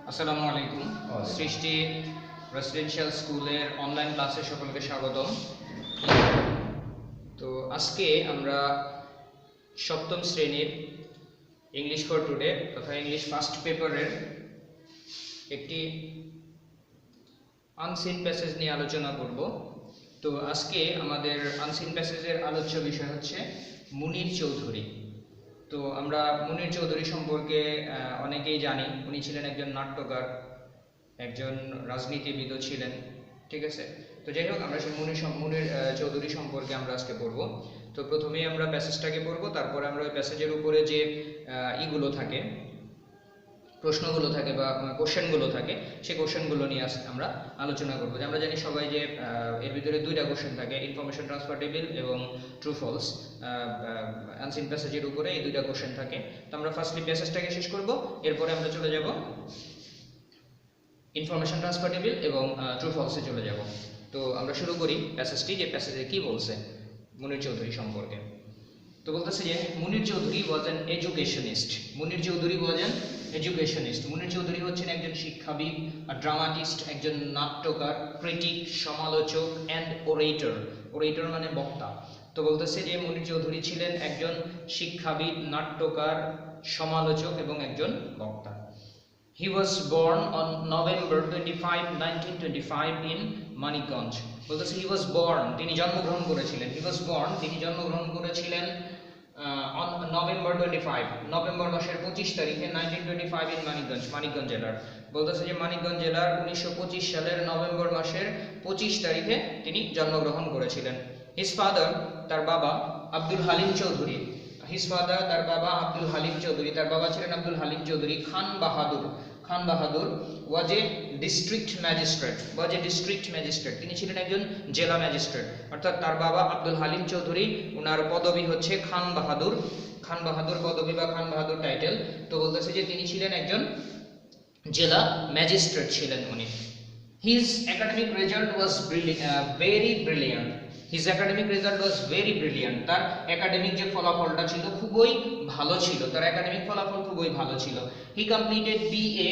আসসালামু আলাইকুম। সৃষ্টি রেসিডেন্সিয়াল স্কুলের অনলাইন ক্লাসে সকলকে স্বাগতম। তো আজকে আমরা সপ্তম শ্রেণীর ইংলিশ ফর টুডে তথা ইংলিশ ফার্স্ট পেপারের একটি আনসিন প্যাসেজ নিয়ে আলোচনা করব। তো আজকে আমাদের আনসিন প্যাসেজের আলোচ্য বিষয় হচ্ছে মুনির চৌধুরী। তো আমরা মুনির চৌধুরী সম্পর্কে অনেকেই জানি। উনি ছিলেন একজন নাট্যকার, একজন রাজনীতিবিদও ছিলেন, ঠিক আছে। তো যাই হোক, আমরা সেই মুনির চৌধুরী সম্পর্কে আমরা আজকে পড়ব। তো প্রথমেই আমরা প্যাসেজটাকে পড়ব, তারপরে আমরা ওই প্যাসেজের উপরে যে ইগুলো থাকে, প্রশ্নগুলো থাকে বা কোশ্চেনগুলো থাকে, সেই কোশ্চেনগুলো নিয়ে আমরা আলোচনা করবো। আমরা জানি সবাই যে এর ভিতরে দুইটা কোশ্চেন থাকে, ইনফরমেশন ট্রান্সফার টেবিল এবং ট্রু ফলস। আনসিন প্যাসেজের উপরে এই দুইটা কোশ্চেন থাকে। তো আমরা ফার্স্টলি প্যাসেজটাকে শেষ করব, এরপরে আমরা চলে যাব ইনফরমেশন ট্রান্সফার টেবিল এবং ট্রু ফলসে চলে যাব। তো আমরা শুরু করি প্যাসেজটি, যে প্যাসেজে কি বলছে মুনির চৌধুরী সম্পর্কে। তো বলতেছে যে Munir Chowdhury was an educationist. Munir Chowdhury was an educationist. Munir Chowdhury হচ্ছেন একজন শিক্ষাবিদ, ড্রামাটিস্ট, একজন নাট্যকার, ক্রিটিক, সমালোচক অ্যান্ড ওরেটর। ওরেটর মানে বক্তা। তো বলতেছে যে মুনির চৌধুরী ছিলেন একজন শিক্ষাবিদ, নাট্যকার, সমালোচক এবং একজন বক্তা। He was born on November 25, 1925 in Manikganj. বলতেছে he was born, তিনি জন্মগ্রহণ করেছিলেন। He was born, তিনি জন্মগ্রহণ করেছিলেন on November 25, নভেম্বর মাসের 25 তারিখে 1925 in মানিকগঞ্জ, মানিকগঞ্জ জেলার। বলতেছে যে মানিকগঞ্জ জেলার 1925 সালের নভেম্বর মাসের 25 তারিখে তিনি জন্মগ্রহণ করেছিলেন। His father, তার বাবা আব্দুল হালিম চৌধুরী। His father, তার বাবা আব্দুল হালিম চৌধুরী। তার বাবা ছিলেন Abdul Halim Chowdhury. Khan Bahadur was a district magistrate, তিনি ছিলেন একজন জেলা ম্যাজিস্ট্রেট। অর্থাৎ তার বাবা আব্দুল হালিম চৌধুরী, ওনার পদবি হচ্ছে খান বাহাদুর। খান বাহাদুর পদবি বা খান বাহাদুর টাইটেল। তো বলতেছে যে তিনি ছিলেন একজন জেলা ম্যাজিস্ট্রেট ছিলেন উনি। His academic result was very brilliant. His academic result was very brilliant. তার একাডেমিক যে ফলাফলটা ছিল খুবই ভালো ছিল। তার একাডেমিক ফলাফল খুবই ভালো ছিল। He completed BA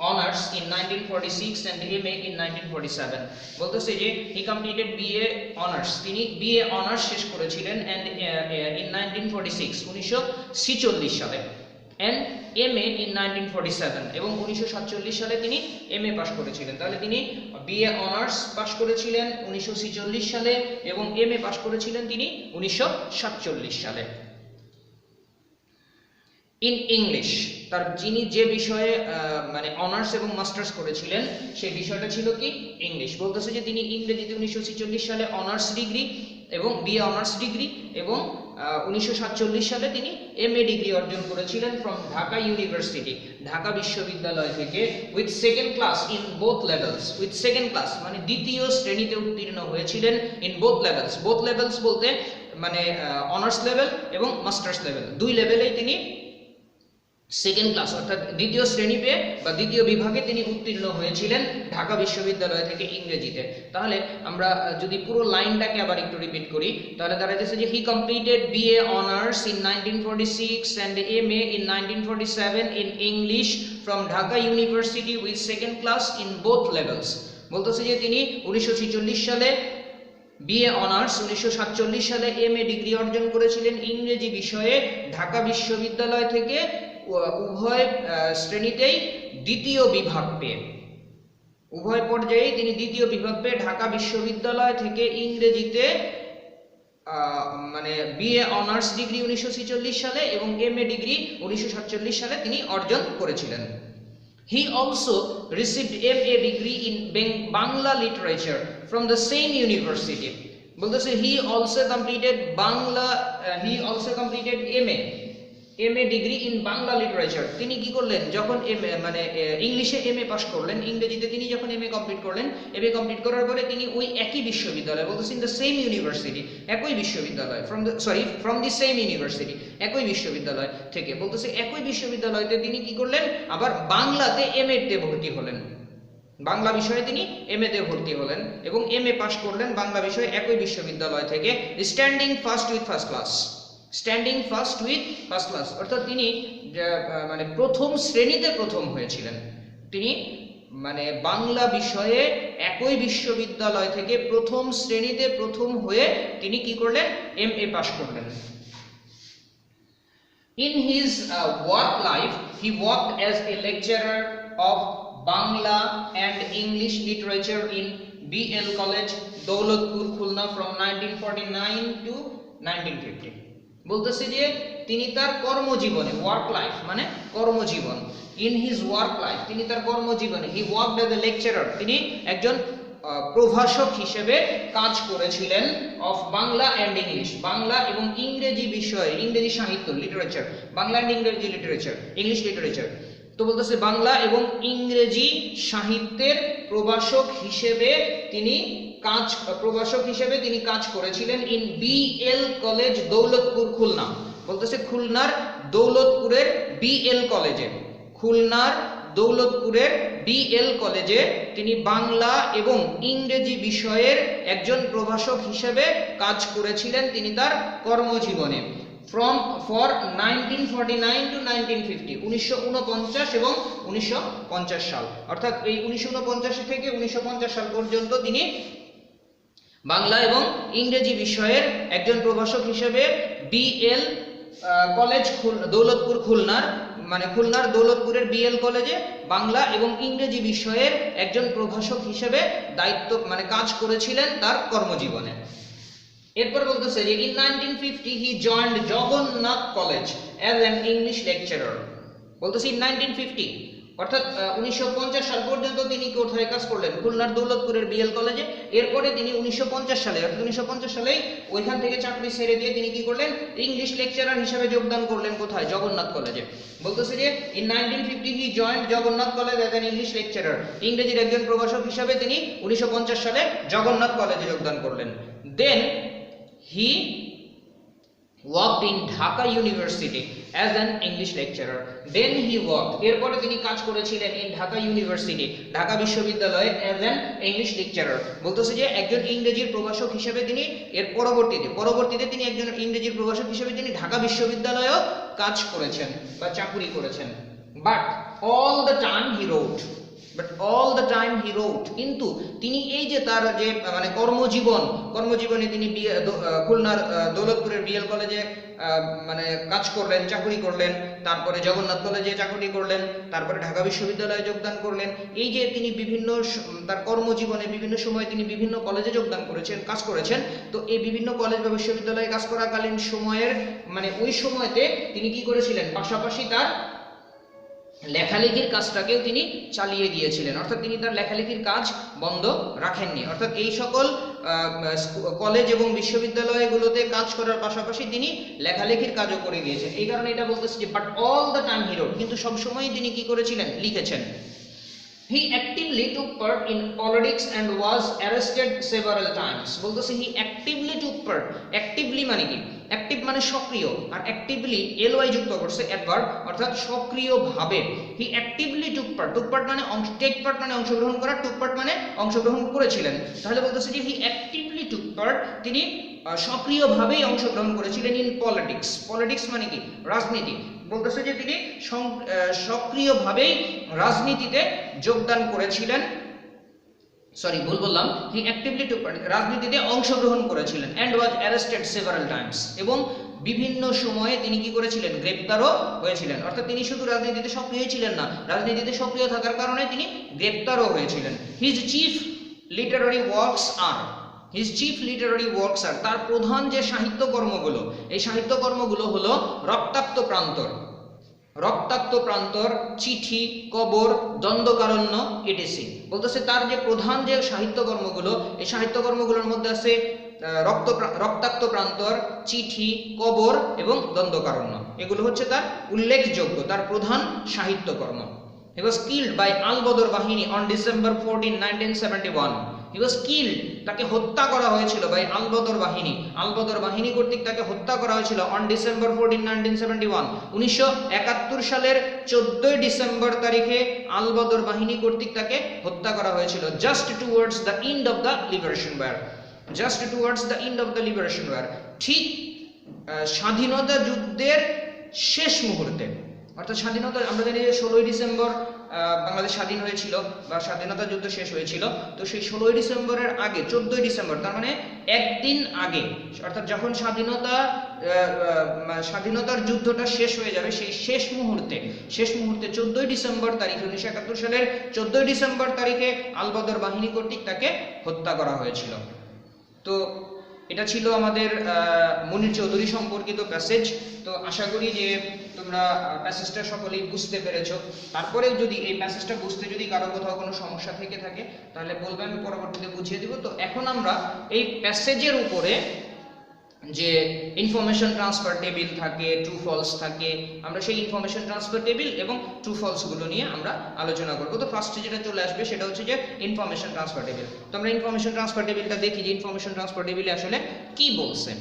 honors in 1946 and MA in 1947. বলতেছে যে he completed BA honors, তিনি BA honors শেষ করেছিলেন and in 1946, 1946 সালে, and MA in 1947, এবং 1947 সালে তিনি MA পাশ করেছিলেন। তাহলে তিনি BA অনার্স পাশ করেছিলেন 1946 সালে এবং MA পাশ করেছিলেন তিনি 1947 সালে। ইন ইংলিশ, তার যিনি যে বিষয়ে মানে অনার্স এবং মাস্টার্স করেছিলেন সেই বিষয়টা ছিল কি ইংলিশ। বলতেছে যে তিনি ইংরেজিতে 1946 সালে অনার্স ডিগ্রি এবং BA অনার্স ডিগ্রি এবং 1947 সালে তিনি MA ডিগ্রি অর্জন করেছিলেন ফ্রম ঢাকা ইউনিভার্সিটি, ঢাকা বিশ্ববিদ্যালয় থেকে, with second class in both levels. With second class মানে দ্বিতীয় শ্রেণীতে উত্তীর্ণ হয়েছিলেন in both levels. Both levels বলতে মানে অনার্স লেভেল এবং মাস্টার্স লেভেল, দুই লেভেলেই তিনি সেকেন্ড ক্লাস অর্থাৎ দ্বিতীয় শ্রেণীতে বা দ্বিতীয় বিভাগে তিনি উত্তীর্ণ হয়েছিলেন ঢাকা বিশ্ববিদ্যালয় থেকে ইংরেজিতে। তাহলে আমরা যদি পুরো লাইনটাকে আবার একটু রিপিট করি, তাহলে দাঁড়াইতেছে যে হি completed BA honours in 1946 and MA in 1947 in English from Dhaka University with second class in both levels. বলতেছে যে তিনি 1946 সালে BA অনার্স, 1947 সালে MA ডিগ্রি অর্জন করেছিলেন ইংরেজি বিষয়ে ঢাকা বিশ্ববিদ্যালয় থেকে, উভয় শ্রেণীতেই দ্বিতীয় বিভাগ পেয়ে, উভয় পর্যায়ে তিনি দ্বিতীয় বিভাগ পেয়ে ঢাকা বিশ্ববিদ্যালয় থেকে ইংরেজিতে মানে BA অনার্স ডিগ্রি 1946 সালে এবং MA ডিগ্রি 1947 সালে তিনি অর্জন করেছিলেন। He also received MA degree in Bangla literature from the same university. বলতেছে he also completed MA degree in Bangla literature. তিনি কি করলেন, যখন মানে ইংলিশে MA পাস করলেন, ইংরেজিতে তিনি যখন MA কমপ্লিট করলেন, MA কমপ্লিট করার পরে তিনি ওই একই বিশ্ববিদ্যালয়, বলতেছেন দ্য সেম ইউনিভার্সিটি, একই বিশ্ববিদ্যালয়, ফ্রম দি সেম ইউনিভার্সিটি, একই বিশ্ববিদ্যালয় থেকে, বলতেছে একই বিশ্ববিদ্যালয়তে তিনি কি করলেন, আবার বাংলাতে MA তে ভর্তি হলেন। বাংলা বিষয়ে তিনি MA তে ভর্তি হলেন এবং MA পাস করলেন বাংলা বিষয়ে একই বিশ্ববিদ্যালয় থেকে, standing first with first class. Standing first with first class অর্থাৎ তিনি মানে প্রথম শ্রেণীতে প্রথম হয়েছিলেন। তিনি মানে বাংলা বিষয়ে একই বিশ্ববিদ্যালয় থেকে প্রথম শ্রেণীতে প্রথম হয়ে তিনি কি করলেন, MA পাশ করলেন। In his work life, he worked as a lecturer of Bangla and English literature in BL College, Daulatpur, Khulna from 1949 to 1950. বলতেছে যে তিনি তার কর্মজীবনে, ওয়ার্ক লাইফ মানে কর্মজীবন, ইন হিজ ওয়ার্ক লাইফ তিনি তার কর্মজীবনে, হি ওয়ার্কড অ্যাজ এ লেকচারার তিনি একজন প্রভাষক হিসেবে কাজ করেছিলেন, of Bangla and English Bangla এবং ইংরেজি বিষয়ে, ইংরেজি সাহিত্য লিটারেচার, বাংলা অ্যান্ড ইংরেজি লিটারেচার, ইংলিশ লিটারেচার। তো বলতেছে বাংলা এবং ইংরেজি সাহিত্যের প্রভাষক হিসেবে তিনি কাজ করেছিলেন in BL college, Daulatpur, Khulna. বলতেছে খুলনার দৌলতপুরের BL কলেজে, খুলনার দৌলতপুরের BL কলেজে তিনি বাংলা এবং ইংরেজি বিষয়ের একজন প্রভাষক হিসেবে কাজ করেছিলেন তিনি তার কর্মজীবনে, for 1949 to 1950, 1949 এবং 1950 সাল, অর্থাৎ এই 1949 থেকে 1950 সাল পর্যন্ত তিনি বাংলা এবং ইংরেজি বিষয়ের একজন প্রভাষক হিসেবে BL কলেজ দৌলতপুর, খুলনার মানে খুলনার দৌলতপুরের BL কলেজে বাংলা এবং ইংরেজি বিষয়ের একজন প্রভাষক হিসেবে দায়িত্ব মানে কাজ করেছিলেন তার কর্মজীবনে। এরপর বলতেছে যে in 1950 he joined Jagannath college as an English lecturer। বলতেছে in 1950 অর্থাৎ 1950 সাল পর্যন্ত তিনি কোথায় কাজ করলেন, খুলনার দৌলতপুরের BL কলেজে। এরপরে তিনি 1950 সালে অর্থাৎ 1950 সালে ওইখান থেকে চাকরি ছেড়ে দিয়ে তিনি কি করলেন, ইংলিশ লেকচারার হিসেবে যোগদান করলেন কোথায়, জগন্নাথ কলেজে। বলতেছে যে in 1950 he joined Jagannath college as an English lecturer, ইংরেজির একজন প্রভাষক হিসেবে তিনি 1950 সালে জগন্নাথ কলেজে যোগদান করলেন। Then he worked in Dhaka University as an English lecturer. Then he worked, এরপরে তিনি কাজ করেছিলেন in Dhaka University, ঢাকা বিশ্ববিদ্যালয়ে as an English lecturer। বলতেছে যে একজন ইংরেজির প্রভাষক হিসেবে তিনি এর পরবর্তীতে তিনি একজন ইংরেজির প্রভাষক হিসেবে তিনি ঢাকা বিশ্ববিদ্যালয়েও কাজ করেছেন বা চাকরি করেছেন। But all the time he wrote, কিন্তু তিনি এই যে তার যে মানে কর্মজীবনে তিনি খুলনার দৌলতপুরের BL কলেজে মানে কাজ করলেন, চাকরি করলেন, তারপরে জগন্নাথ কলেজে চাকরি করলেন, তারপরে ঢাকা বিশ্ববিদ্যালয়ে যোগদান করলেন। এই যে তিনি বিভিন্ন তার কর্মজীবনে বিভিন্ন সময় তিনি বিভিন্ন কলেজে যোগদান করেছেন, কাজ করেছেন। তো এই বিভিন্ন কলেজ বা বিশ্ববিদ্যালয়ে কাজ করাকালীন সময়ের মানে ওই সময়তে তিনি কি করেছিলেন, পাশাপাশি তার লেখালেখির কাজটাকেও তিনি চালিয়ে গিয়েছিলেন, অর্থাৎ তিনি তার লেখালেখির কাজ বন্ধ রাখেননি। অর্থাৎ এই সকল কলেজ এবং বিশ্ববিদ্যালয়গুলোতে কাজ করার পাশাপাশি তিনি লেখালেখির কাজও করে গিয়েছেন। এই কারণে এটা বলতেছে যে but all the time he wrote, কিন্তু সবসময় তিনি কি করেছিলেন, লিখেছেন। He actively took part in politics and was arrested several times। বলতেছে he actively took part, actively মানে কি, অ্যাক্টিভ মানে সক্রিয়, আর অ্যাক্টিভলি ly যুক্ত করছে অ্যাডভার্ব, অর্থাৎ সক্রিয়ভাবে। হি অ্যাক্টিভলি টুক পার্ট মানে টেক পার্ট মানে অংশগ্রহণ করা, টুক পার্ট মানে অংশগ্রহণ করেছিলেন। তাহলে বলতেছে যে হি অ্যাক্টিভলি টুক পার্ট, তিনি সক্রিয়ভাবেই অংশগ্রহণ করেছিলেন ইন পলিটিক্স মানে কি, রাজনীতি। বলতেছে যে তিনি সক্রিয়ভাবেই রাজনীতিতে যোগদান করেছিলেন, হি অ্যাক্টিভলি টুক পার্ট, রাজনীতিতে অংশগ্রহণ করেছিলেন, and was arrested several times, এবং বিভিন্ন সময়ে তিনি কি করেছিলেন, গ্রেপ্তারও হয়েছিলেন। অর্থাৎ তিনি শুধু রাজনীতিতে সক্রিয় ছিলেন না, রাজনীতিতে সক্রিয় থাকার কারণে তিনি গ্রেপ্তারও হয়েছিলেন। হিজ চিফ লিটারারি ওয়ার্কস আর তার প্রধান যে সাহিত্যকর্মগুলো, এই সাহিত্যকর্মগুলো হলো রক্তাক্ত প্রান্তর, চিঠি, কবর, দ্বন্দ্বকারণ্য, ইটিসি। বলতেছে তার যে প্রধান যে সাহিত্যকর্মগুলো, এই সাহিত্যকর্মগুলোর মধ্যে আছে রক্তাক্ত প্রান্তর, চিঠি, কবর এবং দ্বন্দ্বকারণ্য। এগুলো হচ্ছে তার উল্লেখযোগ্য, তার প্রধান সাহিত্যকর্ম। He was killed by আল-বদর বাহিনী on December 14, 1971. He was killed, তাকে হত্যা করা হয়েছিল বাই আল-বদর বাহিনী কর্তৃক তাকে হত্যা করা হয়েছিল on December 14, 1971, 1971 সালের 14 ডিসেম্বর তারিখে আল-বদর বাহিনী কর্তৃক তাকে হত্যা করা হয়েছিল, just towards the end of the liberation war, ঠিক স্বাধীনতা যুদ্ধের শেষ মুহূর্তে। অর্থাৎ স্বাধীনতা আমরা জানি যে 16 ডিসেম্বর বাংলাদেশ স্বাধীন হয়েছিল বা স্বাধীনতা যুদ্ধ শেষ হয়েছিল, তো সেই 16ই ডিসেম্বরের আগে 14ই ডিসেম্বর, তার মানে একদিন আগে, অর্থাৎ যখন স্বাধীনতার যুদ্ধটা শেষ হয়ে যাবে সেই শেষ মুহূর্তে 14ই ডিসেম্বর তারিখে 1971 সালের 14ই ডিসেম্বর তারিখে আল-বদর বাহিনী কর্তৃক তাকে হত্যা করা হয়েছিল। তো এটা ছিল আমাদের মুনির চৌধুরী সম্পর্কিত প্যাসেজ। তো আশা করি যে তোমরা প্যাসেজটা সকলেই বুঝতে পেরেছো। তারপরেও যদি এই প্যাসেজটা বুঝতে যদি কারো কোথাও কোনো সমস্যা থেকে থাকে তাহলে বলবে, আমি পরবর্তীতে বুঝিয়ে দিব। তো এখন আমরা এই প্যাসেজের উপরে যে ইনফরমেশন ট্রান্সফার টেবিল থাকে, ট্রু ফলস থাকে, আমরা সেই ইনফরমেশন ট্রান্সফার টেবিল এবং ট্রু ফলস গুলো নিয়ে আমরা আলোচনা করব। তো ফার্স্টে যেটা চলে আসবে সেটা হচ্ছে যে ইনফরমেশন ট্রান্সফার টেবিল। তো আমরা ইনফরমেশন ট্রান্সফার টেবিলটা দেখি যে ইনফরমেশন ট্রান্সফার টেবিলে আসলে কি বলছে।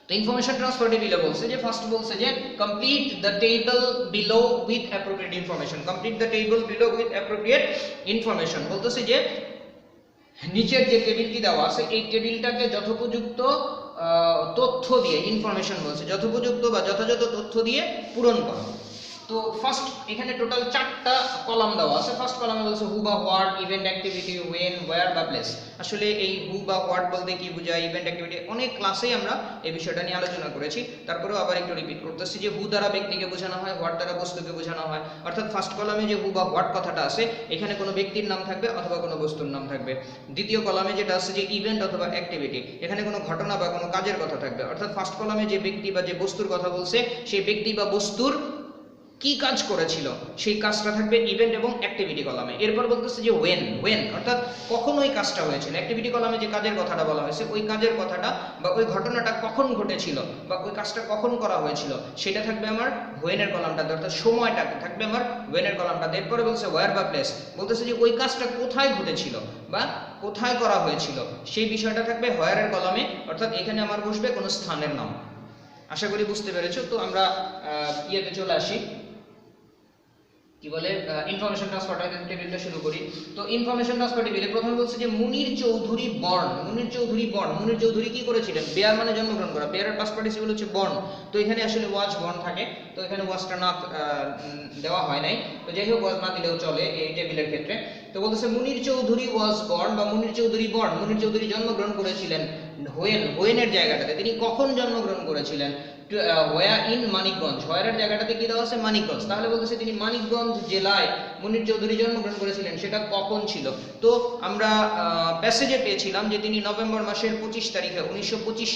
তো ইনফরমেশন ট্রান্সফার টেবিলে বলছে যে ফার্স্ট বলছে যে complete the table below with appropriate information. Complete the table below with appropriate information বলতেছে যে নিচের যে টেবিলটি দেওয়া আছে এই টেবিলটাকে যথোপযুক্ত তথ্য দিয়ে, ইনফরমেশন বলছে যথোপযুক্ত বা যথাযথ তথ্য দিয়ে পূরণ করা। তো ফার্স্ট এখানে টোটাল 4টা কলাম দেওয়া আছে। ফার্স্ট কলামে বলছে হু বা what, event, activity, when, where বা প্লেস। আসলে এই হু বা হোয়াট বলতে কি বোঝায়, ইভেন্ট, অ্যাক্টিভিটি, অনেক ক্লাসেই আমরা এই বিষয়টা নিয়ে আলোচনা করেছি। তারপরেও আবার একটু রিপিট করতেছি যে হু দ্বারা ব্যক্তিকে বোঝানো হয়, হোয়াট দ্বারা বস্তুকে বোঝানো হয়। অর্থাৎ ফার্স্ট কলামে যে হু বা হোয়াট কথাটা আছে এখানে কোনো ব্যক্তির নাম থাকবে অথবা কোনো বস্তুর নাম থাকবে। দ্বিতীয় কলামে যেটা আছে যে ইভেন্ট অথবা অ্যাক্টিভিটি, এখানে কোনো ঘটনা বা কোনো কাজের কথা থাকবে। অর্থাৎ ফার্স্ট কলামে যে ব্যক্তি বা যে বস্তুর কথা বলছে সেই ব্যক্তি বা বস্তুর কি কাজ করেছিল সেই কাজটা থাকবে ইভেন্ট এবং অ্যাক্টিভিটি কলামে। এরপর বলতেছে যে ওয়েন অর্থাৎ কখন ওই কাজটা হয়েছিল। অ্যাক্টিভিটি কলামে যে কাজের কথাটা বলা হয়েছে ওই কাজের কথাটা বা ওই ঘটনাটা কখন ঘটেছিল বা ওই কাজটা কখন করা হয়েছিল সেটা থাকবে আমার ওয়েনের কলামটাতে, অর্থাৎ সময়টা থাকবে আমার ওয়েনের কলামটাতে। এরপরে বলছে ওয়্যার বা প্লেস, বলতেছে যে ওই কাজটা কোথায় ঘটেছিল বা কোথায় করা হয়েছিল সেই বিষয়টা থাকবে হোয়ারের কলামে, অর্থাৎ এখানে আমার বসবে কোনো স্থানের নাম। আশা করি বুঝতে পেরেছো। তো আমরা ইয়েতে চলে আসি, কি বলে ইনফরমেশন ট্রান্সফার টেবিলটা শুরু করি। তো ইনফরমেশন ট্রান্সফার টেবিলে প্রথমে বলছে যে মুনির চৌধুরী বর্ন। মুনির চৌধুরী কি করেছিলেন? বেয়ার মানে জন্মগ্রহণ করা, বেয়ারের পাস্ট পার্টিসিপল হচ্ছে বর্ন। তো এখানে আসলে ওয়াজ বর্ন থাকে, তো এখানে ওয়াজটা না দেওয়া হয় নাই। তো যাই হোক ওয়াজ না দিলেও চলে এই টেবিলের ক্ষেত্রে। তো বলতেছে মুনির চৌধুরী ওয়াজ বর্ন বা মুনির চৌধুরী বর্ন, মুনির চৌধুরী জন্মগ্রহণ করেছিলেন হোয়েনের জায়গাটাতে। তিনি কখন জন্মগ্রহণ করেছিলেন? হোয়া ইন মানিকগঞ্জ, হোয়ারের জায়গাটাতে কি দেওয়া আছে? মানিকগঞ্জ। তাহলে বলতেছে তিনি মানিকগঞ্জ জেলায় মুনির চৌধুরী জন্মগ্রহণ করেছিলেন, সেটা কখন ছিল? তো আমরা প্যাসেজে পেয়েছিলাম যে তিনি নভেম্বর মাসের 25 তারিখে 1925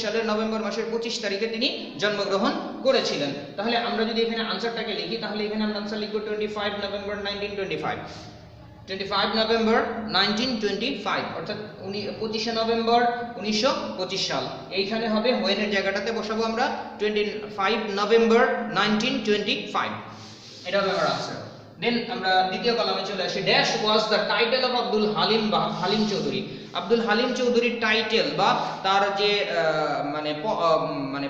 সালের নভেম্বর মাসের 25 তারিখে তিনি জন্মগ্রহণ করেছিলেন। তাহলে আমরা যদি এখানে আনসারটাকে লিখি তাহলে এখানে আমরা আনসার লিখব 25 নভেম্বর 1925, 25 নভেম্বর 1925, অর্থাৎ 25 নভেম্বর 1925 সাল। এইখানে হবে হোয়েনের জায়গাটাতে বসাবো আমরা 25 নভেম্বর 1925, এটা হবে আমার আনসার। দেন আমরা দ্বিতীয় কলামে চলে আসি। Dash was the title of Abdul Halim Chowdhury. Abdul Halim চৌধুরীর টাইটেল বা তার যে মানে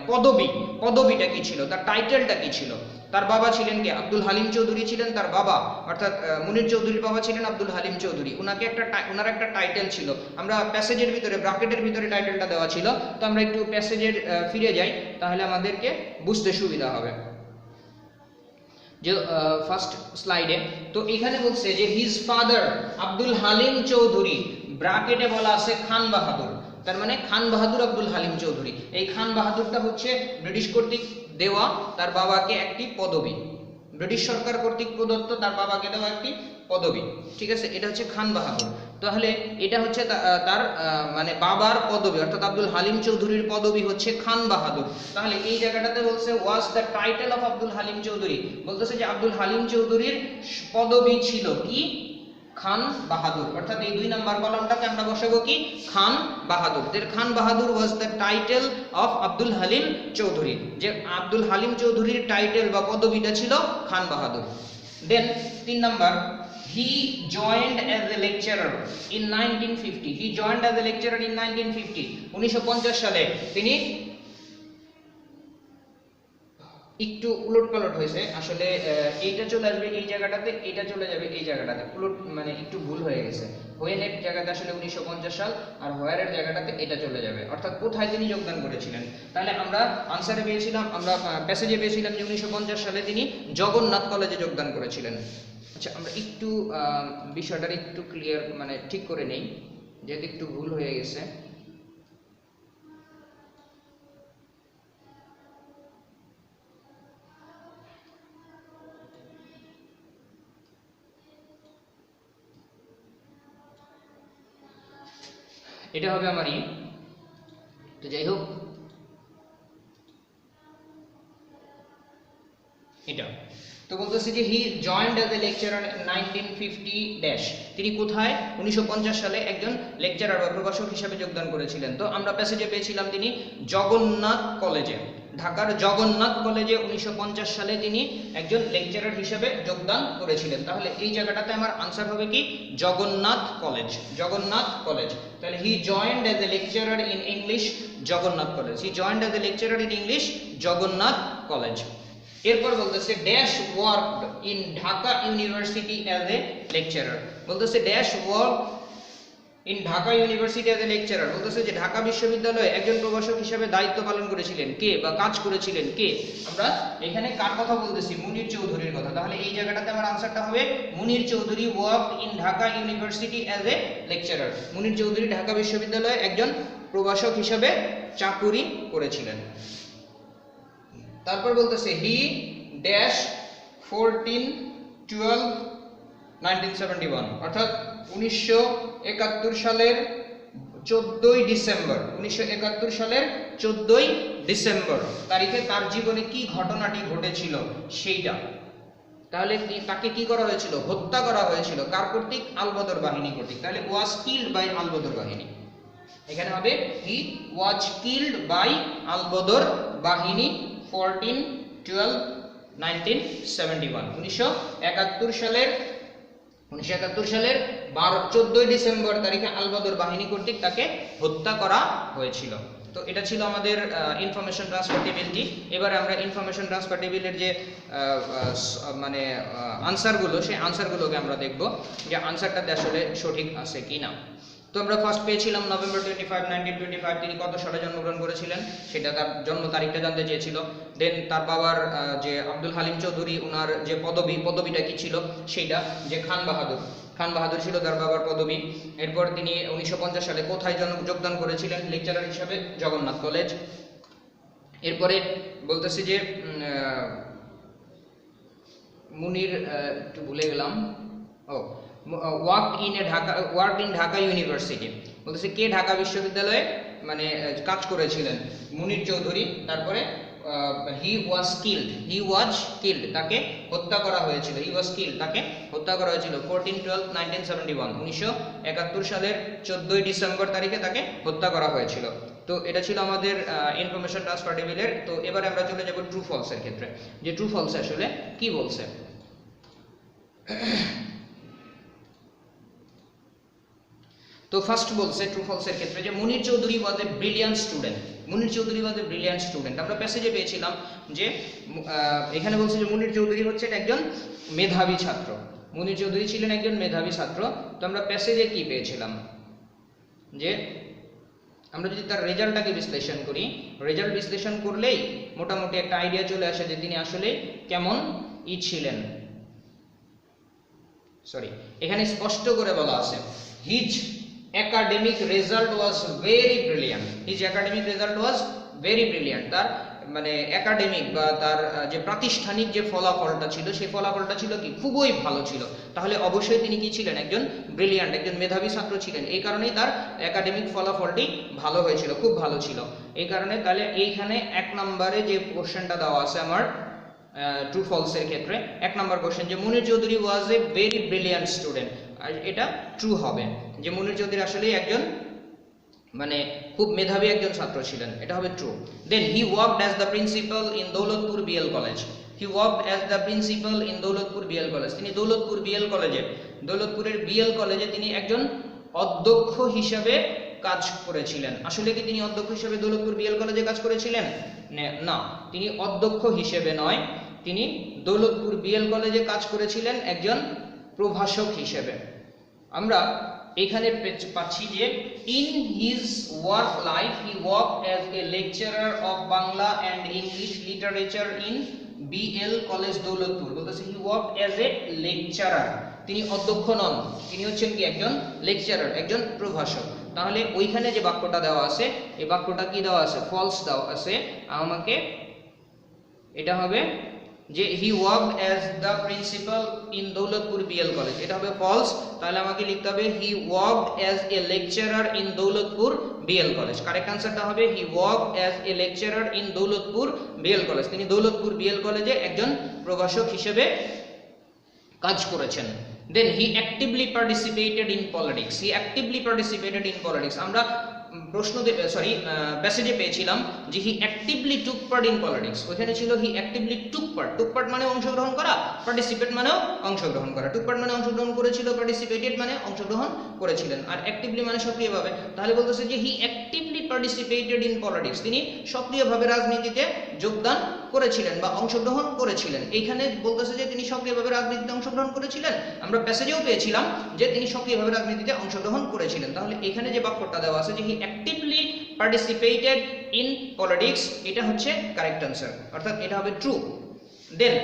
পদবিটা কি ছিল, তার টাইটেলটা কি ছিল? তার বাবা ছিলেন কে? আব্দুল হালিম চৌধুরী ছিলেন তার বাবা, অর্থাৎ মুনির চৌধুরীর বাবা ছিলেন আব্দুল হালিম চৌধুরী। ওনার একটা টাইটেল ছিল। আমরা প্যাসেজের ভিতরে ব্র্যাকেটের ভিতরে টাইটেলটা দেওয়া ছিল। তো আমরা একটু প্যাসেজের ফিরে যাই তাহলে আমাদেরকে বুঝতে সুবিধা হবে। যে ফার্স্ট স্লাইডে তো এখানে বলছে যে হিজ ফাদার আব্দুল হালিম চৌধুরী, ব্র্যাকেটে বলা আছে খান বাহাদুর, তার মানে খান বাহাদুর আব্দুল হালিম চৌধুরী। এই খান বাহাদুরটা হচ্ছে ব্রিটিশ কর্তৃক দেওয়া তার বাবাকে একটি পদবি, ব্রিটিশ সরকার কর্তৃক প্রদত্ত তার বাবাকে দেওয়া একটি পদবি, ঠিক আছে? এটা হচ্ছে খান বাহাদুর। তাহলে এটা হচ্ছে তার মানে বাবার পদবি, অর্থাৎ আব্দুল হালিম চৌধুরীর পদবি হচ্ছে খান বাহাদুর। তাহলে এই জায়গাটাতে বলছে was the title of Abdul Halim Chowdhury, বলতেছে যে আব্দুল হালিম চৌধুরীর পদবি ছিল কি? খান বাহাদুর। অর্থাৎ এই 2 নাম্বার কলামটাকে আমরা বসাবো কি? Khan Bahadur. Khan Bahadur was the title of Abdul Halim Chowdhury, যে আব্দুল হালিম চৌধুরীর টাইটেল বা পদবিটা ছিল Khan Bahadur. Then 3 number, he joined as a lecturer in 1950. He joined as a lecturer in 1950. 1950 সালে তিনি একটু উলট পালট হয়েছে আসলে, এইটা চলে আসবে এই জায়গাটাতে, এইটা চলে যাবে এই জায়গাটাতে, উলট মানে একটু ভুল হয়ে গেছে। হোয়েনের জায়গাতে আসলে 1950 সাল, আর হোয়ারের জায়গাটাতে এটা চলে যাবে, অর্থাৎ কোথায় তিনি যোগদান করেছিলেন। তাহলে আমরা আনসারে পেয়েছিলাম, আমরা প্যাসেজে পেয়েছিলাম যে 1950 সালে তিনি জগন্নাথ কলেজে যোগদান করেছিলেন। আচ্ছা, আমরা একটু বিষয়টা একটু ক্লিয়ার মানে ঠিক করে নেই, যেহেতু একটু ভুল হয়ে গেছে। এটা হবে আমারই, তো যাই হোক এটা তো বলতেছে যে হি জয়েন্ড অ্যাজ এ লেকচারার 1950 তিনি কোথায় 1950 সালে একজন লেকচারার বা প্রভাষক হিসেবে যোগদান করেছিলেন। তো আমরা প্যাসেজে পেয়েছিলাম তিনি জগন্নাথ কলেজে, ঢাকার জগন্নাথ কলেজে 1950 সালে তিনি একজন লেকচারার হিসেবে যোগদান করেছিলেন। তাহলে এই জায়গাটাতে আমার আনসার হবে কি জগন্নাথ কলেজ, জগন্নাথ কলেজ। তাহলে he joined as a lecturer in English Jagannath college, he joined as a lecturer in English Jagannath college. এরপর বলতেছে dash worked in Dhaka university as a lecturer, বলতেছে dash work in Dhaka university as a lecturer, বলতেছে যে ঢাকা বিশ্ববিদ্যালয়ে একজন প্রভাষক হিসেবে দায়িত্ব পালন করেছিলেন কে বা কাজ করেছিলেন কে। আমরা এখানে কার কথা বলতেছি, মুনির চৌধুরীর কথা। তাহলে এই জায়গাটাতে আমার আনসারটা হবে Munir Chowdhury worked in Dhaka university as a lecturer, Munir Chowdhury Dhaka বিশ্ববিদ্যালয়ে একজন প্রভাষক হিসেবে চাকুরি করেছিলেন। তারপর বলতেছে হি ড্যাশ 14/12/1971, অর্থাৎ 1971 সালের 14ই ডিসেম্বর, 1971 সালের 14ই ডিসেম্বর তারিখে তার জীবনে কি ঘটনাটি ঘটেছিল সেইটা। তাহলে তাকে কি করা হয়েছিল, হত্যা করা হয়েছিল কার কর্তৃক, আলবদর বাহিনী কর্তৃক। তাহলে ওয়াজ কিল্ড বাই আলবদর বাহিনী, এখানে হবে he was killed by Albadr বাহিনী 14/12/1971, 1971 সালের 14ই ডিসেম্বর তারিখে আলবদর বাহিনী কর্তৃক তাকে হত্যা করা হয়েছিল। তো এটা ছিল আমাদের ইনফরমেশন ট্রান্সফার টেবিলটি। এবারে আমরা ইনফরমেশন ট্রান্সফার টেবিলের যে মানে আনসারগুলো, সেই আনসারগুলোকে আমরা দেখব যে আনসারটাতে আসলে সঠিক আছে কি না। তো আমরা ফার্স্ট পেয়েছিলাম নভেম্বর 25, 1925 তিনি কত সালে জন্মগ্রহণ করেছিলেন, সেটা তার জন্ম তারিখটা জানতে চেয়েছিল। দেন তার বাবার যে আব্দুল হালিম চৌধুরী, ওনার যে পদবিটা কি ছিল সেইটা, যে খান বাহাদুর ছিল তার বাবার পদবি। এরপর তিনি 1950 সালে কোথায় যোগদান করেছিলেন, লেকচারার হিসাবে জগন্নাথ কলেজ। এরপরে বলতেছি যে মুনির, একটু ভুলে গেলাম, ওয়ার্কড ইন ঢাকা ইউনিভার্সিটি, বলতেছে কে ঢাকা বিশ্ববিদ্যালয়ে মানে কাজ করেছিলেন, মুনির চৌধুরী। তারপরে হি ওয়াজ কিল্ড তাকে হত্যা করা হয়েছিল, তাকে হত্যা করা হয়েছিল 14/12/1971, 1971 সালের 14ই ডিসেম্বর তারিখে তাকে হত্যা করা হয়েছিল। তো এটা ছিল আমাদের ইনফরমেশন ট্রান্সফার টেবিলের। তো এবারে আমরা চলে যাব ট্রু ফলসের ক্ষেত্রে, যে ট্রু ফলস আসলে কি বলছে। তো ফার্স্ট বলছে ট্রু ফলসের ক্ষেত্রে যে মুনির চৌধুরী ওয়াজ এ ব্রিলিয়ান্ট স্টুডেন্ট। আমরা প্যাসেজে পেয়েছিলাম যে এখানে বলছে যে মুনির চৌধুরী হচ্ছে একজন মেধাবী ছাত্র, মুনির চৌধুরী ছিলেন একজন মেধাবী ছাত্র। তো আমরা প্যাসেজে কি পেয়েছিলাম, যে আমরা যদি তার রেজাল্টটাকে বিশ্লেষণ করলেই মোটামুটি একটা আইডিয়া চলে আসে যে তিনি আসলে কেমন ছিলেন। এখানে স্পষ্ট করে বলা আছে his academic result was very brilliant, তার মানে একাডেমিক বা তার যে প্রাতিষ্ঠানিক যে ফলাফলটা ছিল সেই ফলাফলটা ছিল কি, খুবই ভালো ছিল। তাহলে অবশ্যই তিনি কি ছিলেন, একজন ব্রিলিয়ান্ট, একজন মেধাবী ছাত্র ছিলেন। এই কারণেই তার একাডেমিক ফলাফলটি ভালো হয়েছিল, খুব ভালো ছিল। এই কারণে তাহলে এইখানে 1 নম্বরে যে কোশ্চেনটা দেওয়া আছে আমার ট্রু ফলসের ক্ষেত্রে, 1 নম্বর কোশ্চেন যে মুনির চৌধুরী ওয়াজ এ ভেরি ব্রিলিয়ান্ট স্টুডেন্ট, আর এটা ট্রু হবে যে মুনির চৌধুরী আসলেই একজন মানে খুব মেধাবী একজন ছাত্র ছিলেন, এটা হবে true. Then he worked as the principal in Daulatpur BL college, তিনি দৌলতপুরের বিএল কলেজে তিনি একজন অধ্যক্ষ হিসাবে কাজ করেছিলেন। আসলে কি তিনি অধ্যক্ষ হিসাবে দৌলতপুর বিএল কলেজে কাজ করেছিলেন? না, তিনি অধ্যক্ষ হিসেবে নয়, তিনি দৌলতপুর বিএল কলেজে কাজ করেছিলেন একজন প্রভাষক হিসেবে। আমরা এখানে পাচ্ছি যে in his work life he work as a lecturer of Bangla and English literature in BL college Daulatpur. বলতেছে he work as a lecturer, তিনি অধ্যক্ষ নন, তিনি হচ্ছেন কি একজন লেকচারার, একজন প্রভাষক। তাহলে ওইখানে যে বাক্যটা দেওয়া আছে, এই বাক্যটা কি দেওয়া আছে? ফলস দেওয়া আছে। আমাকে এটা হবে যে he worked as the principal in Daulatpur BL college, এটা হবে ফলস। তাহলে আমাকে লিখতে হবে he worked as a lecturer in Daulatpur BL college. Correct আনসারটা হবে he worked as a lecturer in Daulatpur BL college, তিনি দৌলতপুর বিএল কলেজে একজন প্রভাষক হিসেবে কাজ করেছেন। Then he actively participated in politics, he actively participated in politics. আমরা প্রশ্ন প্যাসেজে পেয়েছিলাম যে he actively took part in politics, ওইখানে ছিল he actively took part. Took part মানে অংশগ্রহণ করা, পার্টিসিপেট মানেও অংশগ্রহণ করা। টুক পার্ট মানে অংশগ্রহণ করেছিল, পার্টিসিপেটেড মানে অংশগ্রহণ করেছিলেন, আর অ্যাক্টিভলি মানে সক্রিয়ভাবে। তাহলে বলতেছে যে he actively participated in politics, তিনি সক্রিয়ভাবে রাজনীতিতে যোগদান করেছিলেন বা অংশগ্রহণ করেছিলেন। এইখানে বলতেছে যে তিনি সক্রিয়ভাবে রাজনীতিতে অংশগ্রহণ করেছিলেন, আমরা প্যাসেজেও পেয়েছিলাম যে তিনি সক্রিয়ভাবে রাজনীতিতে অংশগ্রহণ করেছিলেন। তাহলে এখানে যে বাক্যটা দেওয়া আছে যে he actively participated in politics, এটা হচ্ছে কারেক্ট আনসার, অর্থাৎ এটা হবে true. Then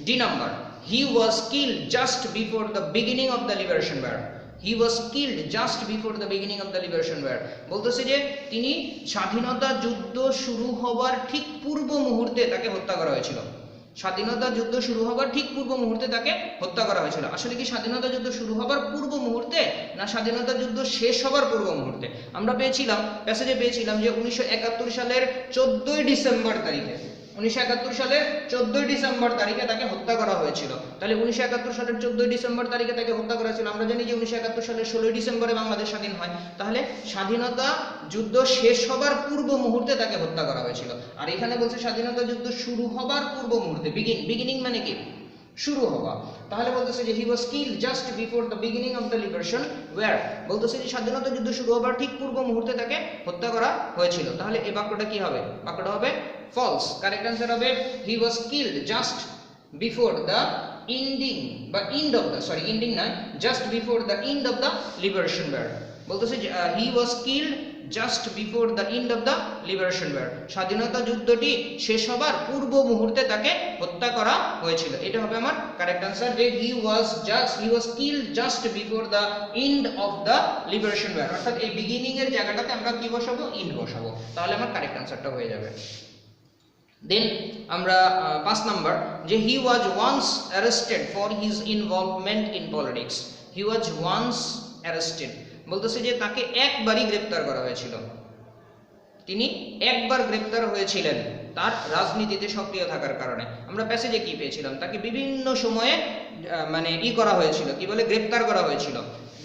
D number, he was killed just before the beginning of the liberation war, he was killed just before the beginning of the liberation war. বলতেছে যে তিনি স্বাধীনতা যুদ্ধ শুরু হবার ঠিক পূর্ব মুহূর্তে তাকে হত্যা করা হয়েছিল। স্বাধীনতা যুদ্ধ শুরু হবার ঠিক পূর্ব মুহূর্তে তাকে হত্যা করা হয়েছিল। আসলে কি স্বাধীনতা যুদ্ধ শুরু হবার পূর্ব মুহূর্তে না স্বাধীনতা যুদ্ধ শেষ হবার পূর্ব মুহূর্তে? আমরা পেয়েছিলাম প্যাসেজে পেয়েছিলাম যে 1971 সালের 14ই ডিসেম্বর তারিখে, 1971 সালের 14ই ডিসেম্বর তারিখে তাকে হত্যা করা হয়েছিল। তাহলে 1971 সালের 14ই ডিসেম্বর তারিখে তাকে হত্যা করা হয়েছিল। আমরা জানি যে 1971 সালের 16ই ডিসেম্বরে বাংলাদেশ স্বাধীন হয়। তাহলে স্বাধীনতা যুদ্ধ শেষ হবার পূর্ব মুহূর্তে তাকে হত্যা করা হয়েছিল। আর এখানে বলছে স্বাধীনতা যুদ্ধ শুরু হবার পূর্ব মুহূর্তে, বিগিনিং মানে কি? শুরু হওয়া। তাহলে বলতেছে যে he was killed just before the beginning of the liberation war, বলতেছে যে স্বাধীনতা যুদ্ধ শুরু হবার ঠিক পূর্ব মুহূর্তে তাকে হত্যা করা হয়েছিল। তাহলে এই বাক্যটা কি হবে? বাক্যটা হবে ফলস। কারেক্ট আনসার হবে he was killed just before the ending বা end of the, sorry ending নয়, just before the end of the liberation war. বলতেছে he was killed just before the end of the liberation war, স্বাধীনতা যুদ্ধটি শেষ হবার পূর্ব মুহূর্তে তাকে হত্যা করা হয়েছিল। এটা হবে আমার কারেক্ট আনসার যে he was killed just before the end of the liberation war, অর্থাৎ এই বিগিনিং এর জায়গাটাতে আমরা কি বসাবো? এন্ড বসাবো, তাহলে আমার কারেক্ট আনসারটা হয়ে যাবে। দেন আমরা 5 নাম্বার, যে he was once arrested for his involvement in politics, he was once arrested, বলতেছে যে তাকে একবারই গ্রেপ্তার করা হয়েছিল, তিনি একবার গ্রেপ্তার হয়েছিলেন তার রাজনীতিতে সক্রিয় থাকার কারণে। আমরা প্যাসেজে কি পেয়েছিলাম? তাকে বিভিন্ন সময়ে মানে করা হয়েছিল, কি বলে, গ্রেপ্তার করা হয়েছিল।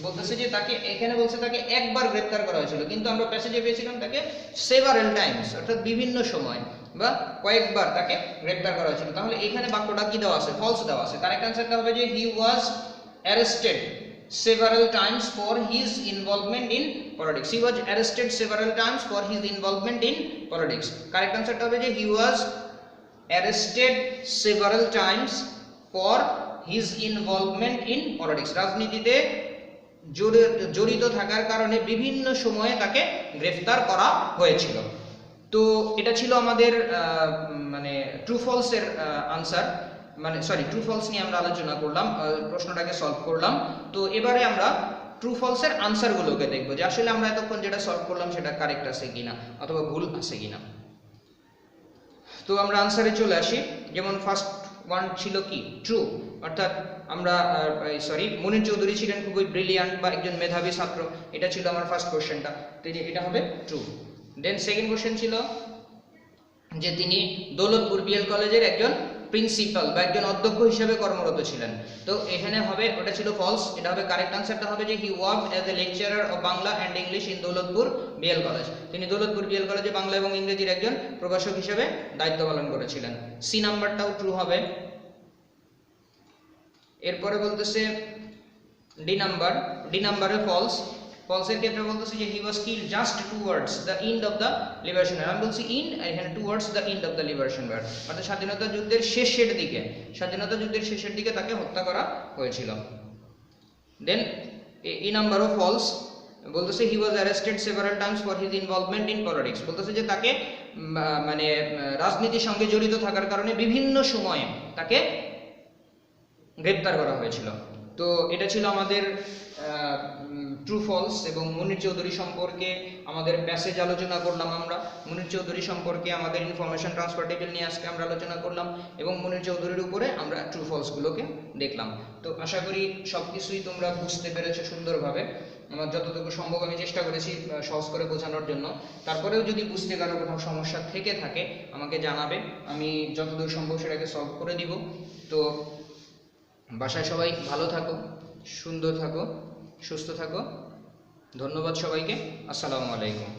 বলতেছে যে তাকে, এখানে বলছে তাকে একবার গ্রেপ্তার করা হয়েছিল, কিন্তু আমরা প্যাসেজে পেয়েছিলাম তাকে সেভারাল টাইমস, অর্থাৎ বিভিন্ন সময় বা কয়েকবার তাকে গ্রেপ্তার করা হয়েছিল। তাহলে এখানে বাক্যটা কি দেওয়া আছে? ফলস দেওয়া আছে। কারেক্ট আনসারটা হবে যে he was arrested several times for his involvement in politics, he was arrested several times for his involvement in politics. Correct answer টা হবে যে he was arrested several times for his involvement in politics, রাজনীতিতে জড়িত থাকার কারণে বিভিন্ন সময়ে তাকে গ্রেফতার করা হয়েছিল। তো এটা ছিল আমাদের মানে ট্রু ফলস এর আনসার, মানে সরি ট্রু ফলস নিয়ে আমরা আলোচনা করলাম, প্রশ্নটাকে সলভ করলাম। তো এবারে আমরা ট্রু ফলস এর আনসার গুলোকে দেখবো যে আসলে আমরা এতক্ষণ যেটা সলভ করলাম সেটা কারেক্ট আছে কিনা অথবা ভুল আছে কিনা। তো আমরা আনসারে চলে আসি। যেমন ফার্স্ট ওয়ান ছিল কি? ট্রু, অর্থাৎ আমরা মুনির চৌধুরী ছিলেন খুবই ব্রিলিয়ান্ট বা একজন মেধাবী ছাত্র, এটা ছিল আমার ফার্স্ট কোশ্চেনটা, এটা হবে ট্রু। দেন সেকেন্ড কোশ্চেন ছিল যে তিনি দৌলতপুর বিএল কলেজের একজন প্রিন্সিপাল বা একজন অধ্যক্ষ হিসেবে কর্মরত ছিলেন, তো এখানে হবে ওটা ছিল ফলস। এটা হবে কারেক্ট আনসারটা হবে যে he worked as a lecturer of Bangla and English in Daulatpur BL college, তিনি দৌলতপুর বিএল কলেজে বাংলা এবং ইংরেজির একজন প্রভাষক হিসেবে দায়িত্ব পালন করেছিলেন। সি নাম্বারটাও ট্রু হবে। এরপরে বলতেছে ডি নাম্বারে ফলস। ফলসের ক্ষেত্রে বলতেছে যে he was killed just towards the end of the liberation war. আমি বলছি ইন, এখানে towards the end of the liberation war, অর্থাৎ স্বাধীনতা যুদ্ধের শেষের দিকে, স্বাধীনতা যুদ্ধের শেষের দিকে তাকে হত্যা করা হয়েছিল। Then E number of false বলতেছে he was arrested several times for his involvement in politics. বলতেছে যে তাকে মানে রাজনীতির সঙ্গে জড়িত থাকার কারণে বিভিন্ন সময়ে তাকে গ্রেপ্তার করা হয়েছিল। তো এটা ছিল আমাদের ট্রু ফলস এবং মুনির চৌধুরী সম্পর্কে আমাদের প্যাসেজ আলোচনা করলাম আমরা। মুনির চৌধুরী সম্পর্কে আমাদের ইনফরমেশন ট্রান্সফার টেবিল নিয়ে আজকে আমরা আলোচনা করলাম এবং মুনির চৌধুরীর উপরে আমরা ট্রু ফলসগুলোকে দেখলাম। তো আশা করি সব কিছুই তোমরা বুঝতে পেরেছো সুন্দরভাবে। আমার যতটুকু সম্ভব আমি চেষ্টা করেছি সহজ করে বোঝানোর জন্য। তারপরেও যদি বুঝতে কারো কোথাও সমস্যা থেকে থাকে আমাকে জানাবে, আমি যতদূর সম্ভব সেটাকে সলভ করে দিব। তো বাসায় সবাই ভালো থাকো, সুন্দর থাকো, সুস্থ থাকো। ধন্যবাদ সবাইকে। আসসালামু আলাইকুম।